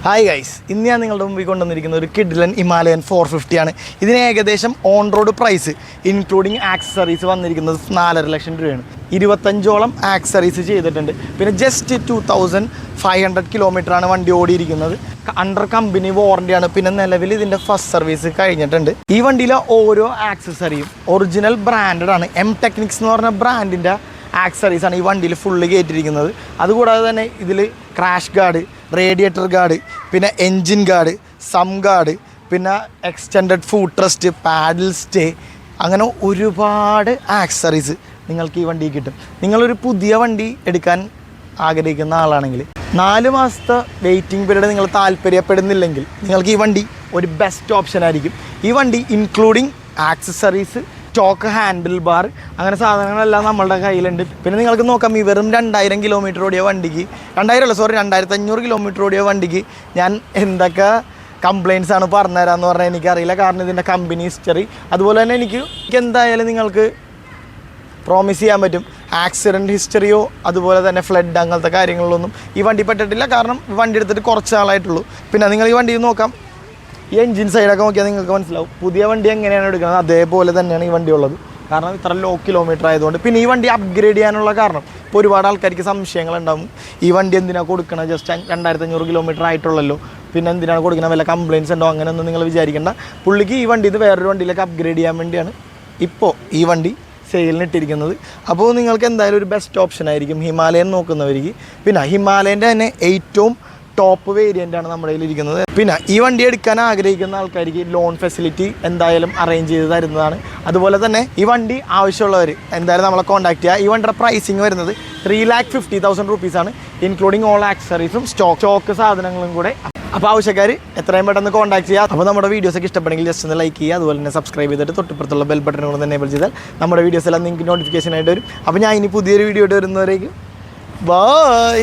Hi guys, ഇന്ന് ഞാൻ നിങ്ങളുടെ മുമ്പിൽ കൊണ്ടുവന്നിരിക്കുന്ന ഒരു കിഡ്ലൻ ഹിമാലയൻ 450 ആണ്. ഇതിന് ഏകദേശം on road price including accessories വന്നിരിക്കുന്നത് 4.5 ലക്ഷം രൂപയാണ്. 25ഓളം ആക്സസറീസ് ചെയ്തിട്ടുണ്ട്. പിന്നെ ജസ്റ്റ് 2500 കിലോമീറ്ററാണ് വണ്ടി ഓടിയിരിക്കുന്നത്. Under company വാറണ്ടിയാണ്. പിന്നെ നിലവിൽ ഇതിൻ്റെ ഫസ്റ്റ് സർവീസ് കഴിഞ്ഞിട്ടുണ്ട്. ഈ വണ്ടിയിലെ ഓരോ ആക്സസറിയും ഒറിജിനൽ ബ്രാൻഡഡ് ആണ്. എം ടെക്നിക്സ് എന്ന് പറഞ്ഞ ബ്രാൻഡിൻ്റെ ആക്സസറീസാണ് ഈ വണ്ടിയിൽ ഫുള്ള് കയറ്റിയിരിക്കുന്നത്. അതുകൂടാതെ തന്നെ ഇതിൽ ക്രാഷ് ഗാർഡ്, റേഡിയേറ്റർ ഗാർഡ്, പിന്നെ എൻജിൻ ഗാർഡ്, സം ഗാർഡ്, പിന്നെ എക്സ്റ്റെൻഡഡ് ഫുഡ് റെസ്റ്റ്, പാഡിൽ സ്റ്റേ, അങ്ങനെ ഒരുപാട് ആക്സസറീസ് നിങ്ങൾക്ക് ഈ വണ്ടി കിട്ടും. നിങ്ങളൊരു പുതിയ വണ്ടി എടുക്കാൻ ആഗ്രഹിക്കുന്ന ആളാണെങ്കിൽ 4 മാസത്തെ വെയിറ്റിംഗ് പീരീഡ് നിങ്ങൾ താല്പര്യപ്പെടുന്നില്ലെങ്കിൽ നിങ്ങൾക്ക് ഈ വണ്ടി ഒരു ബെസ്റ്റ് ഓപ്ഷൻ ആയിരിക്കും. ഈ വണ്ടി including accessories, stock handle bar, അങ്ങനെ സാധനങ്ങളെല്ലാം നമ്മളുടെ കയ്യിലുണ്ട്. പിന്നെ നിങ്ങൾക്ക് നോക്കാം, ഈ വെറും 2000 കിലോമീറ്റർ ഓടിയ വണ്ടിക്ക് 2500 കിലോമീറ്റർ ഓടിയ വണ്ടിക്ക് ഞാൻ എന്തൊക്കെ കംപ്ലയിൻറ്റ്സ് ആണ് പറഞ്ഞുതരാമെന്ന് പറഞ്ഞാൽ എനിക്കറിയില്ല. കാരണം ഇതിൻ്റെ കമ്പനി ഹിസ്റ്ററി, അതുപോലെ തന്നെ എനിക്ക് എന്തായാലും നിങ്ങൾക്ക് പ്രോമിസ് ചെയ്യാൻ പറ്റും, ആക്സിഡൻറ്റ് ഹിസ്റ്ററിയോ അതുപോലെ തന്നെ ഫ്ലഡ് അങ്ങനത്തെ കാര്യങ്ങളിലൊന്നും ഈ വണ്ടി പെട്ടിട്ടില്ല. കാരണം വണ്ടി എടുത്തിട്ട് കുറച്ച് നാളായിട്ടുള്ളൂ. പിന്നെ നിങ്ങൾ ഈ വണ്ടി നോക്കാം, ഈ എൻജിൻ സൈഡൊക്കെ നോക്കിയാൽ നിങ്ങൾക്ക് മനസ്സിലാവും പുതിയ വണ്ടി എങ്ങനെയാണ് എടുക്കുന്നത് അതേപോലെ തന്നെയാണ് ഈ വണ്ടി ഉള്ളത്. കാരണം ഇത്ര ലോ കിലോമീറ്റർ ആയതുകൊണ്ട്. പിന്നെ ഈ വണ്ടി അപ്ഗ്രേഡ് ചെയ്യാനുള്ള കാരണം, ഇപ്പോൾ ഒരുപാട് ആൾക്കാർക്ക് സംശയങ്ങളുണ്ടാവും, ഈ വണ്ടി എന്തിനാണ് കൊടുക്കണം, ജസ്റ്റ് 2500 കിലോമീറ്റർ ആയിട്ടുള്ളല്ലോ, പിന്നെ എന്തിനാണ് കൊടുക്കണം, വല്ല കംപ്ലയിൻറ്റ്സ് ഉണ്ടോ, അങ്ങനെയൊന്നും നിങ്ങൾ വിചാരിക്കേണ്ട. പുള്ളിക്ക് ഈ വണ്ടി ഇത് വേറൊരു വണ്ടിയിലേക്ക് അപ്ഗ്രേഡ് ചെയ്യാൻ വേണ്ടിയാണ് ഇപ്പോൾ ഈ വണ്ടി സെയിലിന് ഇട്ടിരിക്കുന്നത്. അപ്പോൾ നിങ്ങൾക്ക് എന്തായാലും ഒരു ബെസ്റ്റ് ഓപ്ഷൻ ആയിരിക്കും ഹിമാലയൻ നോക്കുന്നവർക്ക്. പിന്നെ ഹിമാലയൻ്റെ തന്നെ ഏറ്റവും ടോപ്പ് വേരിയൻ്റാണ് നമ്മുടെ കയ്യിലിരിക്കുന്നത്. പിന്നെ ഈ വണ്ടി എടുക്കാൻ ആഗ്രഹിക്കുന്ന ആൾക്കാർക്ക് ലോൺ ഫെസിലിറ്റി എന്തായാലും അറേഞ്ച് ചെയ്ത് തരുന്നതാണ്. അതുപോലെ തന്നെ ഈ വണ്ടി ആവശ്യമുള്ളവർ എന്തായാലും നമ്മളെ കോൺടാക്ട് ചെയ്യുക. ഈ വണ്ടിയുടെ പ്രൈസിങ് വരുന്നത് 3,50,000 റുപ്പീസാണ്, ഇൻക്ലൂഡിങ് ഓൾ ആക്സസറീസും സ്റ്റോക്ക് സാധനങ്ങളും കൂടെ. അപ്പോൾ ആവശ്യക്കാർ എത്രയും പെട്ടെന്ന് കോൺടാക്ട് ചെയ്യുക. അപ്പോൾ നമ്മുടെ വീഡിയോസൊക്കെ ഇഷ്ടപ്പെടുമെങ്കിൽ ജസ്റ്റ് ഒന്ന് ലൈക്ക് ചെയ്യുക, അതുപോലെ തന്നെ സബ്സ്ക്രൈബ് ചെയ്തിട്ട് തൊട്ടിപ്പുറത്തുള്ള ബെൽ ബട്ടൺ കൂടെ എനേബിൾ ചെയ്താൽ നമ്മുടെ വീഡിയോസ് എല്ലാം നിങ്ങൾക്ക് നോട്ടിഫിക്കേഷൻ ആയിട്ട് വരും. അപ്പോൾ ഞാൻ ഇനി പുതിയൊരു വീഡിയോ ആയിട്ട് വരുന്നവരേക്കും ബൈ.